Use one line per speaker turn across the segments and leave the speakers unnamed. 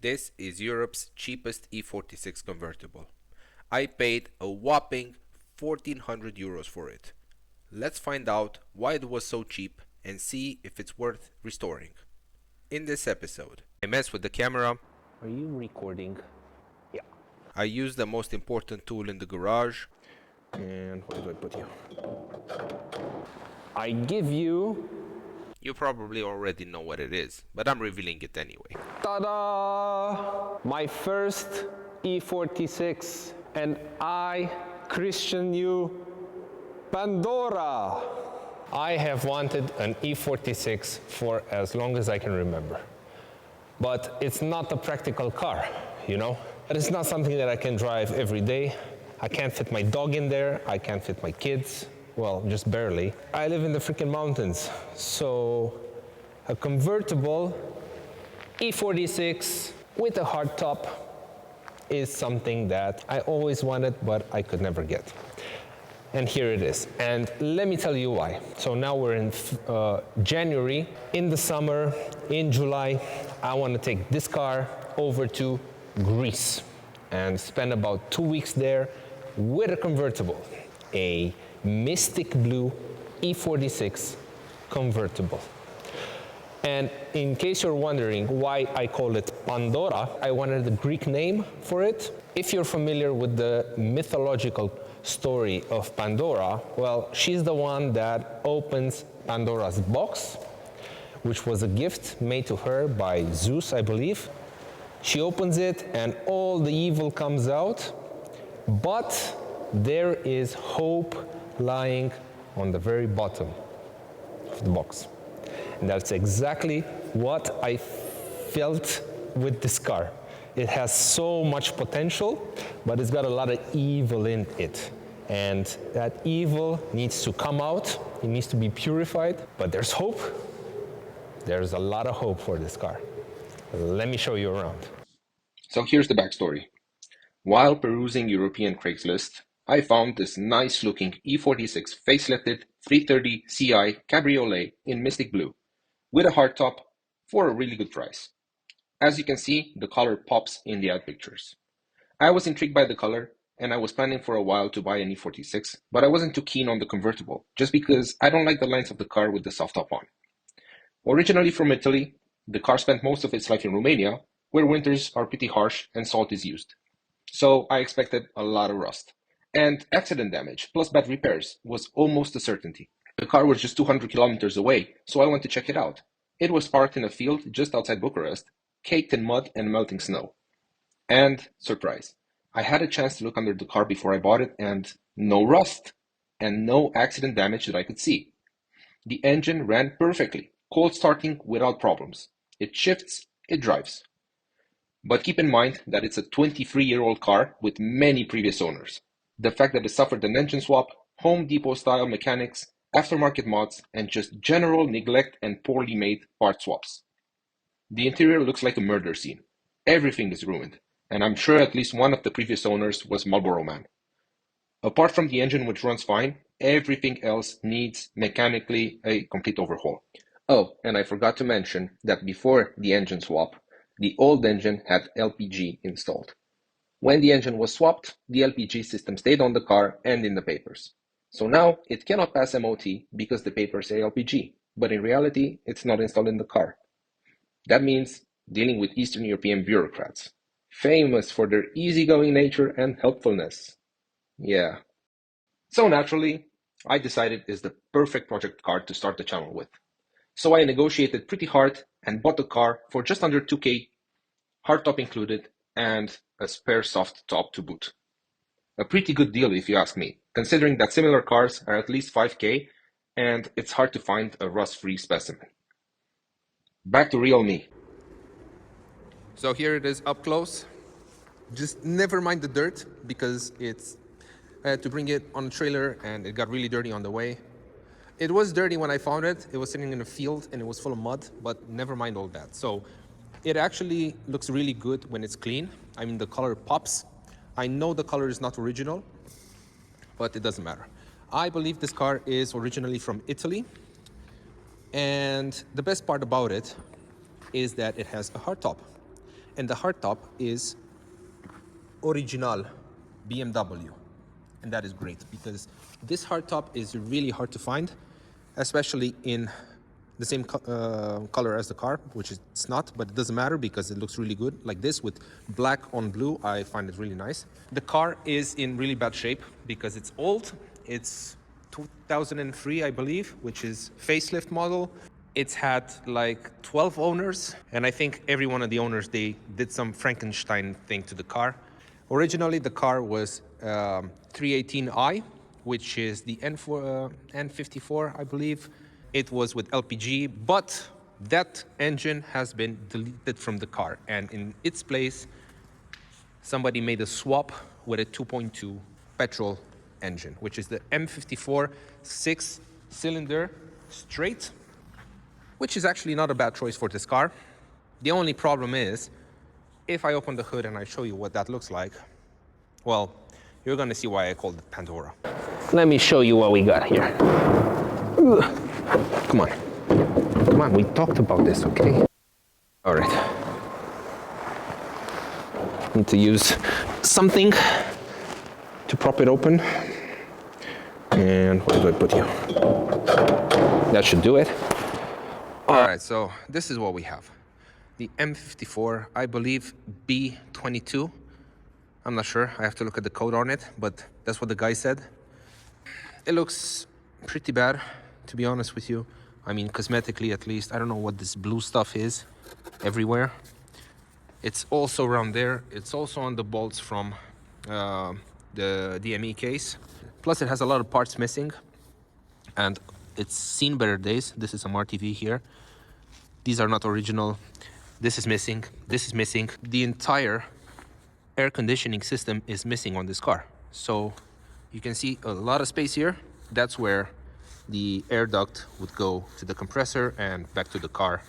This is Europe's cheapest E46 convertible. I paid a whopping 1400 euros for it. Let's find out why it was so cheap and see if it's worth restoring. In this episode, I messed with the camera.
Are you recording? Yeah.
I used the most important tool in the garage.
And where do I put you? I give you...
You probably already know what it is, but I'm revealing it anyway.
Ta-da! My first E46, and I christen you Pandora. I have wanted an E46 for as long as I can remember. But it's not a practical car, you know? It is not something that I can drive every day. I can't fit my dog in there. I can't fit my kids. Well, just barely. I live in the freaking mountains, so a convertible E46 with a hardtop is something that I always wanted, but I could never get. And here it is. And let me tell you why. So now we're in January. In the summer, in July, I want to take this car over to Greece and spend about 2 weeks there with a convertible, a Mystic Blue E46 convertible. And in case you're wondering why I call it Pandora, I wanted a Greek name for it. If you're familiar with the mythological story of Pandora, well, she's the one that opens Pandora's box, which was a gift made to her by Zeus, I believe. She opens it and all the evil comes out, but there is hope lying on the very bottom of the box. And that's exactly what I felt with this car. It has so much potential, but it's got a lot of evil in it. And that evil needs to come out, it needs to be purified, but there's hope. There's a lot of hope for this car. Let me show you around.
So here's the backstory. While perusing European Craigslist, I found this nice-looking E46 facelifted 330 Ci Cabriolet in Mystic Blue with a hardtop for a really good price. As you can see, the color pops in the ad pictures. I was intrigued by the color, and I was planning for a while to buy an E46, but I wasn't too keen on the convertible, just because I don't like the lines of the car with the soft top on. Originally from Italy, the car spent most of its life in Romania, where winters are pretty harsh and salt is used. So I expected a lot of rust. And accident damage, plus bad repairs, was almost a certainty. The car was just 200 kilometers away, so I went to check it out. It was parked in a field just outside Bucharest, caked in mud and melting snow. And, surprise, I had a chance to look under the car before I bought it, and no rust, and no accident damage that I could see. The engine ran perfectly, cold starting without problems. It shifts, it drives. But keep in mind that it's a 23-year-old car with many previous owners. The fact that it suffered an engine swap, Home Depot-style mechanics, aftermarket mods, and just general neglect and poorly made part swaps. The interior looks like a murder scene. Everything is ruined, and I'm sure at least one of the previous owners was Marlboro Man. Apart from the engine, which runs fine, everything else needs mechanically a complete overhaul. Oh, and I forgot to mention that before the engine swap, the old engine had LPG installed. When the engine was swapped, the LPG system stayed on the car and in the papers. So now it cannot pass MOT because the papers say LPG, but in reality, it's not installed in the car. That means dealing with Eastern European bureaucrats, famous for their easygoing nature and helpfulness. Yeah. So naturally, I decided it's the perfect project car to start the channel with. So I negotiated pretty hard and bought the car for just under 2K, hardtop included, and a spare soft top to boot. A pretty good deal if you ask me, considering that similar cars are at least 5K and it's hard to find a rust-free specimen. Back to real me. So here it is up close. Just never mind the dirt because I had to bring it on a trailer and it got really dirty on the way. It was dirty when I found it. It was sitting in a field and it was full of mud, but never mind all that. So it actually looks really good when it's clean. I mean, the color pops. I know the color is not original, but it doesn't matter. I believe this car is originally from Italy. And the best part about it is that it has a hardtop.
And the hardtop is original BMW. And that is great because this hardtop is really hard to find, especially in the same color as the car, which it's not, but it doesn't matter because it looks really good. Like this with black on blue, I find it really nice. The car is in really bad shape because it's old. It's 2003, I believe, which is facelift model. It's had like 12 owners, and I think every one of the owners, they did some Frankenstein thing to the car. Originally, the car was 318i, which is the N54, I believe. It was with LPG, but that engine has been deleted from the car, and in its place, somebody made a swap with a 2.2 petrol engine, which is the M54 6-cylinder straight, which is actually not a bad choice for this car. The only problem is, if I open the hood and I show you what that looks like, well, you're gonna see why I called it Pandora. Let me show you what we got here. Ugh. Come on. Come on, we talked about this, okay? All right. Need to use something to prop it open. And where do I put you? That should do it. All right, so this is what we have. The M54, I believe B22. I'm not sure, I have to look at the code on it, but that's what the guy said. It looks pretty bad, to be honest with you. I mean, cosmetically at least. I don't know what this blue stuff is everywhere. It's also around there. It's also on the bolts from the DME case. Plus it has a lot of parts missing, and it's seen better days. This is some RTV here. These are not original. This is missing. This is missing. The entire air conditioning system is missing on this car. So you can see a lot of space here. That's where the air duct would go to the compressor and back to the car.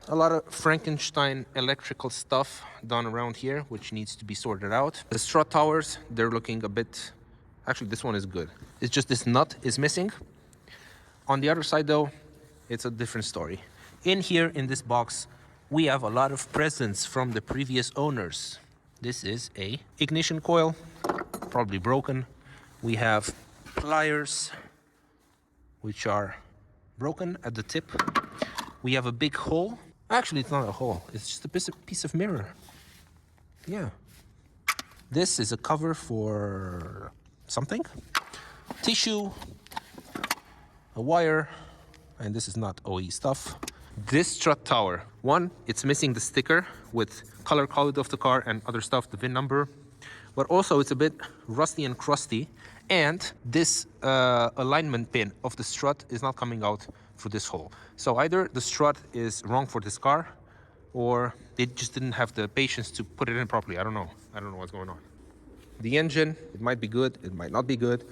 A lot of Frankenstein electrical stuff done around here, which needs to be sorted out. The strut towers, they're looking a bit... Actually, this one is good. It's just this nut is missing. On the other side, though, it's a different story. In here, in this box, we have a lot of presents from the previous owners. This is a ignition coil, probably broken. We have pliers, which are broken at the tip. We have a big hole. Actually, it's not a hole. It's just a piece of mirror. Yeah. This is a cover for something. Tissue, a wire, and this is not OE stuff. This strut tower, one, it's missing the sticker with color code of the car and other stuff, the VIN number, but also it's a bit rusty and crusty, and this alignment pin of the strut is not coming out through this hole. So either the strut is wrong for this car, or they just didn't have the patience to put it in properly. I don't know what's going on. The engine, it might be good, it might not be good.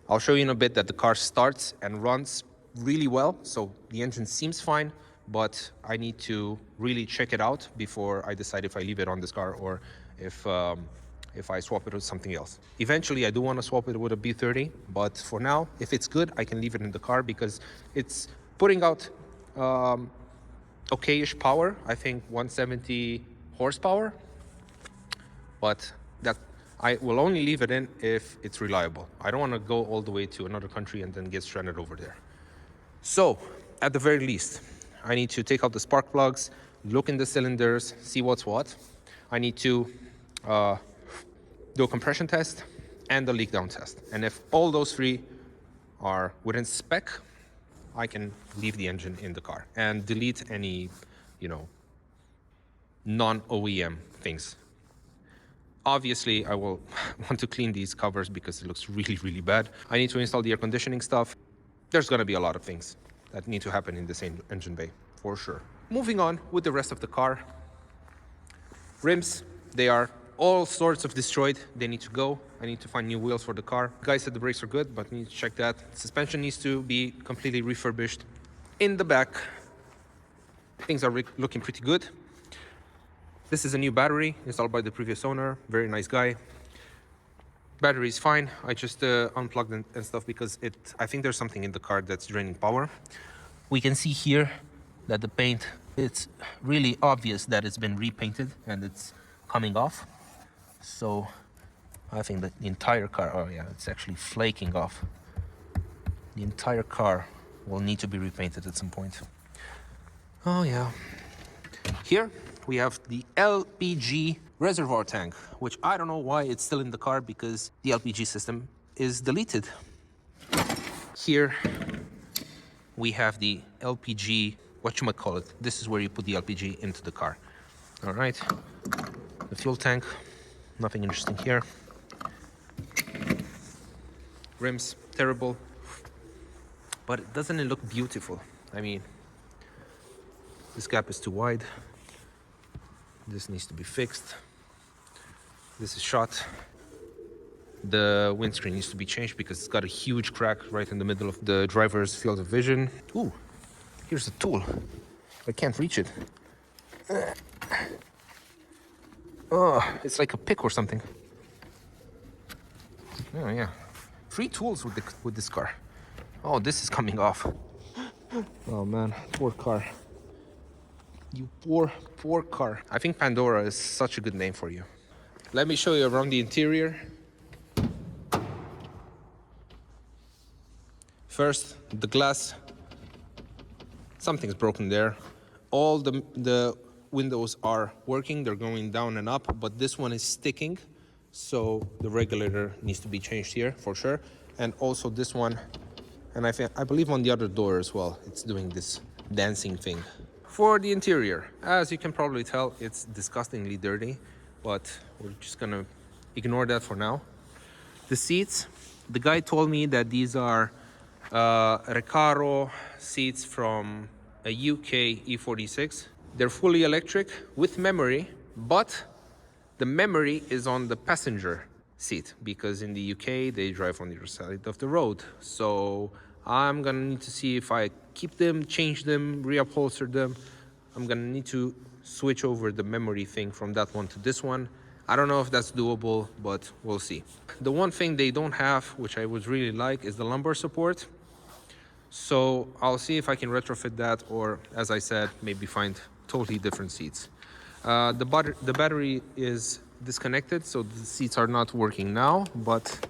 I'll show you in a bit that the car starts and runs really well, so the engine seems fine, but I need to really check it out before I decide if I leave it on this car or if I swap it with something else. Eventually, I do want to swap it with a B30, but for now, if it's good, I can leave it in the car because it's putting out okay-ish power. I think 170 horsepower, but that I will only leave it in if it's reliable. I don't want to go all the way to another country and then get stranded over there. So, at the very least, I need to take out the spark plugs, look in the cylinders, see what's what. I need to do a compression test and a leak down test. And if all those three are within spec, I can leave the engine in the car and delete any, non-OEM things. Obviously, I will want to clean these covers because it looks really, really bad. I need to install the air conditioning stuff. There's gonna be a lot of things that need to happen in the same engine bay, for sure. Moving on with the rest of the car. Rims, they are all sorts of destroyed. They need to go. I need to find new wheels for the car. The guy said the brakes are good, but I need to check that. Suspension needs to be completely refurbished. In the back, things are looking pretty good. This is a new battery installed by the previous owner. Very nice guy. Battery is fine. I just unplugged and stuff because I think there's something in the car that's draining power. We can see here that the paint
It's really obvious that it's been repainted and it's coming off. So I think that the entire car, oh yeah, it's actually flaking off. The entire car will need to be repainted at some point. Oh yeah. Here we have the LPG reservoir tank, which I don't know why it's still in the car because the LPG system is deleted. Here we have the LPG, whatchamacallit. This is where you put the LPG into the car. All right, the fuel tank, nothing interesting here. Rims, terrible. But doesn't it look beautiful? I mean, this gap is too wide. This needs to be fixed. This is shot. The windscreen needs to be changed because it's got a huge crack right in the middle of the driver's field of vision. Ooh, here's a tool. I can't reach it. Oh, it's like a pick or something. Oh yeah, 3 tools with this car. Oh, this is coming off. Oh man, poor car. You poor car. I think Pandora is such a good name for you. Let me show you around the interior. First, the glass. Something's broken there. All the windows are working. They're going down and up, but this one is sticking. So the regulator needs to be changed here for sure. And also this one. And I believe on the other door as well, it's doing this dancing thing. For the interior, as you can probably tell, it's disgustingly dirty, but we're just gonna ignore that for now. The seats, the guy told me that these are Recaro seats from a UK E46. They're fully electric with memory, but the memory is on the passenger seat because in the UK they drive on the other side of the road. So I'm gonna need to see if I keep them, change them, reupholster them. I'm gonna need to switch over the memory thing from that one to this one. I don't know if that's doable, but we'll see. The one thing they don't have, which I would really like, is the lumbar support. So I'll see if I can retrofit that, or as I said, maybe find totally different seats. The battery is disconnected, so the seats are not working now, but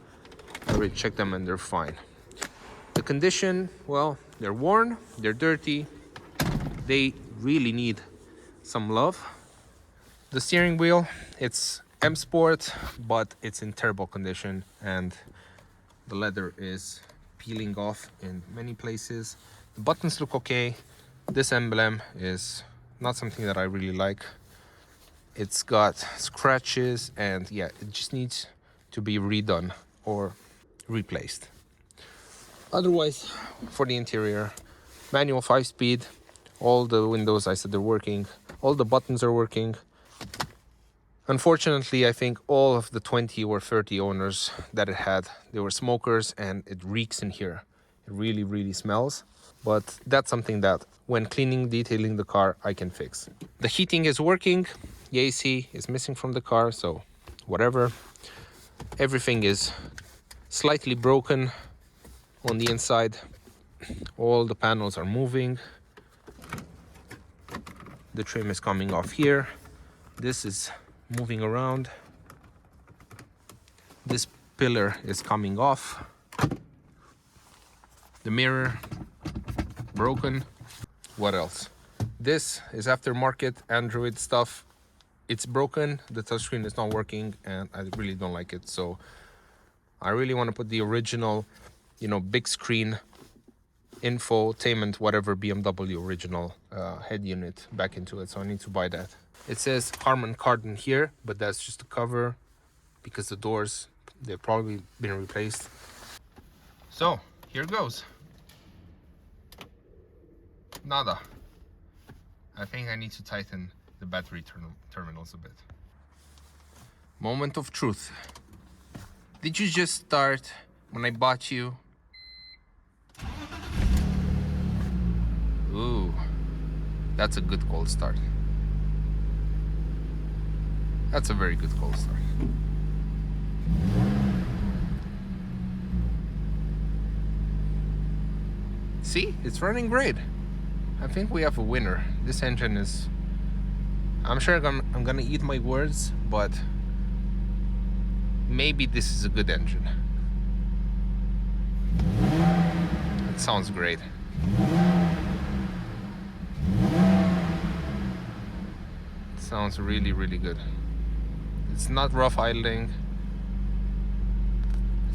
I already checked them and they're fine. The condition, well, they're worn, they're dirty, they really need some love. The steering wheel, it's M Sport, but it's in terrible condition and the leather is peeling off in many places. The buttons look okay. This emblem is not something that I really like. It's got scratches and yeah, it just needs to be redone or replaced. Otherwise, for the interior, manual 5-speed, all the windows, I said they're working, all the buttons are working. Unfortunately, I think all of the 20 or 30 owners that it had, they were smokers and it reeks in here. It really, really smells. But that's something that when cleaning, detailing the car, I can fix. The heating is working. The AC is missing from the car, so whatever. Everything is slightly broken on the inside. All the panels are moving. The trim is coming off here. This is moving around. This pillar is coming off. The mirror broken. What else? This is aftermarket Android stuff. It's broken, the touchscreen is not working, and I really don't like it. So I really want to put the original, big screen infotainment, whatever BMW original head unit back into it. So I need to buy that. It says Harman Kardon here, but that's just a cover because the doors, they've probably been replaced. So here goes. Nada. I think I need to tighten the battery terminals a bit. Moment of truth. Did you just start when I bought you? Ooh, that's a good cold start. That's a very good cold start. See, it's running great. I think we have a winner. This engine is... I'm sure I'm gonna eat my words, but maybe this is a good engine. It sounds great. It sounds really, really good. It's not rough idling.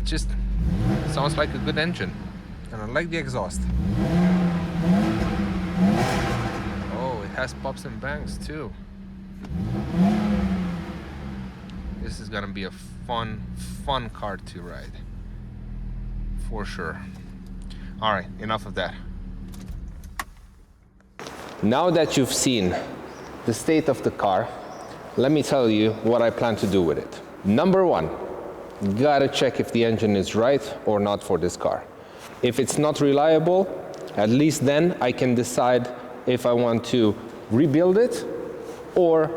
It just sounds like a good engine. And I like the exhaust. Oh, it has pops and bangs too. This is gonna be a fun car to ride. For sure. Alright, enough of that. Now that you've seen the state of the car, let me tell you what I plan to do with it. Number one, gotta check if the engine is right or not for this car. If it's not reliable, at least then I can decide if I want to rebuild it or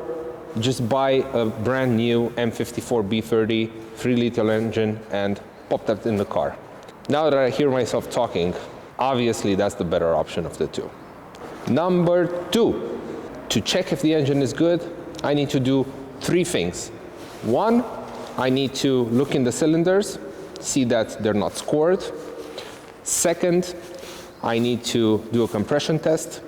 just buy a brand new M54 B30 3-liter engine and pop that in the car. Now that I hear myself talking, obviously that's the better option of the two. Number two, to check if the engine is good, I need to do three things. One, I need to look in the cylinders, see that they're not scored. Second, I need to do a compression test.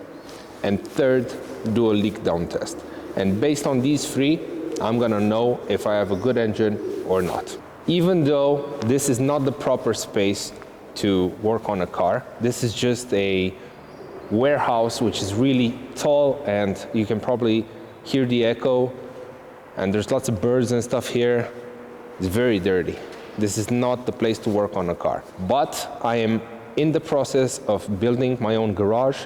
And third, do a leak down test. And based on these three, I'm gonna know if I have a good engine or not. Even though this is not the proper space to work on a car, this is just a warehouse which is really tall and you can probably hear the echo, and there's lots of birds and stuff here. It's very dirty. This is not the place to work on a car. But I am in the process of building my own garage,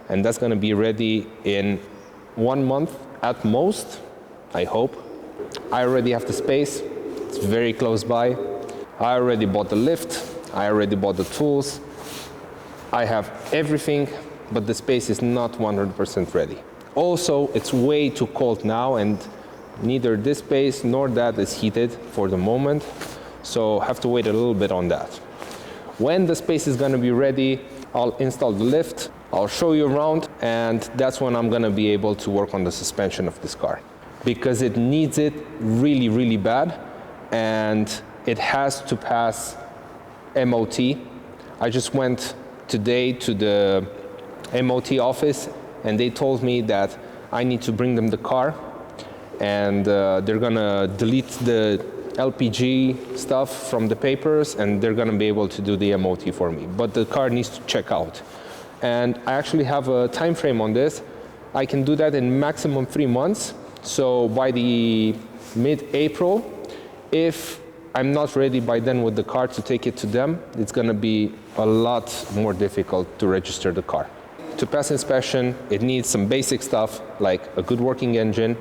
and that's gonna be ready in 1 month at most, I hope. I already have the space, it's very close by. I already bought the lift, I already bought the tools. I have everything, but the space is not 100% ready. Also, it's way too cold now, and neither this space nor that is heated for the moment, so have to wait a little bit on that. When the space is gonna be ready, I'll install the lift, I'll show you around, and that's when I'm gonna be able to work on the suspension of this car. Because it needs it really, really bad, and it has to pass MOT. I just went today to the MOT office, and they told me that I need to bring them the car, and they're gonna delete the LPG stuff from the papers, and they're gonna be able to do the MOT for me. But the car needs to check out. And I actually have a time frame on this. I can do that in maximum 3 months. So by the mid-April, if I'm not ready by then with the car to take it to them, it's gonna be a lot more difficult to register the car. To pass inspection, it needs some basic stuff like a good working engine.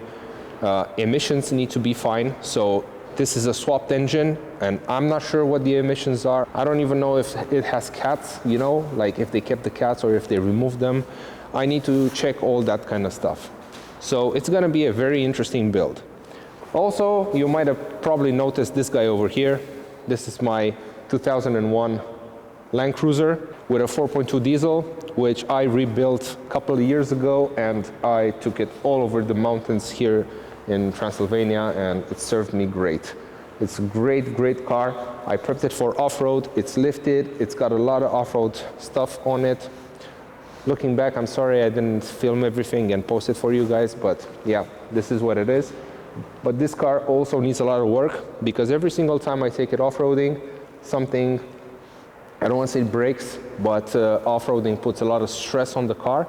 Emissions need to be fine. So this is a swapped engine, and I'm not sure what the emissions are. I don't even know if it has cats, you know, like if they kept the cats or if they removed them. I need to check all that kind of stuff. So it's gonna be a very interesting build. Also, you might have probably noticed this guy over here. This is my 2001 Land Cruiser with a 4.2 diesel, which I rebuilt a couple of years ago, and I took it all over the mountains here in Transylvania, and it served me great. It's a great, great car. I prepped it for off-road. It's lifted. It's got a lot of off-road stuff on it. Looking back, I'm sorry I didn't film everything and post it for you guys, but yeah, this is what it is. But this car also needs a lot of work, because every single time I take it off-roading, something, I don't want to say breaks, but off-roading puts a lot of stress on the car,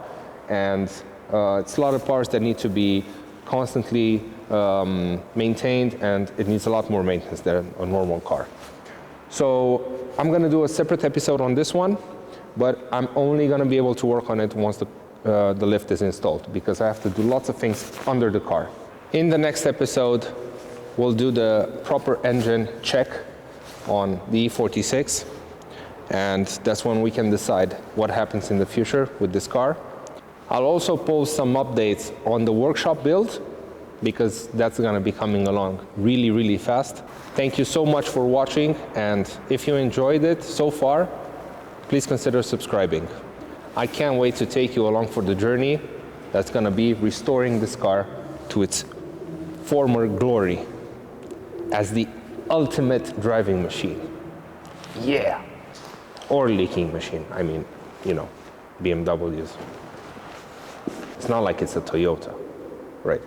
and it's a lot of parts that need to be constantly maintained, and it needs a lot more maintenance than a normal car. So I'm going to do a separate episode on this one, but I'm only going to be able to work on it once the lift is installed, because I have to do lots of things under the car. In the next episode, we'll do the proper engine check on the E46, and that's when we can decide what happens in the future with this car. I'll also post some updates on the workshop build, because that's gonna be coming along really, really fast. Thank you so much for watching, and if you enjoyed it so far, please consider subscribing.
I can't wait to take you along for the journey that's gonna be restoring this car to its former glory as the ultimate driving machine. Yeah. Or leaking machine. I mean, you know, BMWs. It's not like it's a Toyota, right?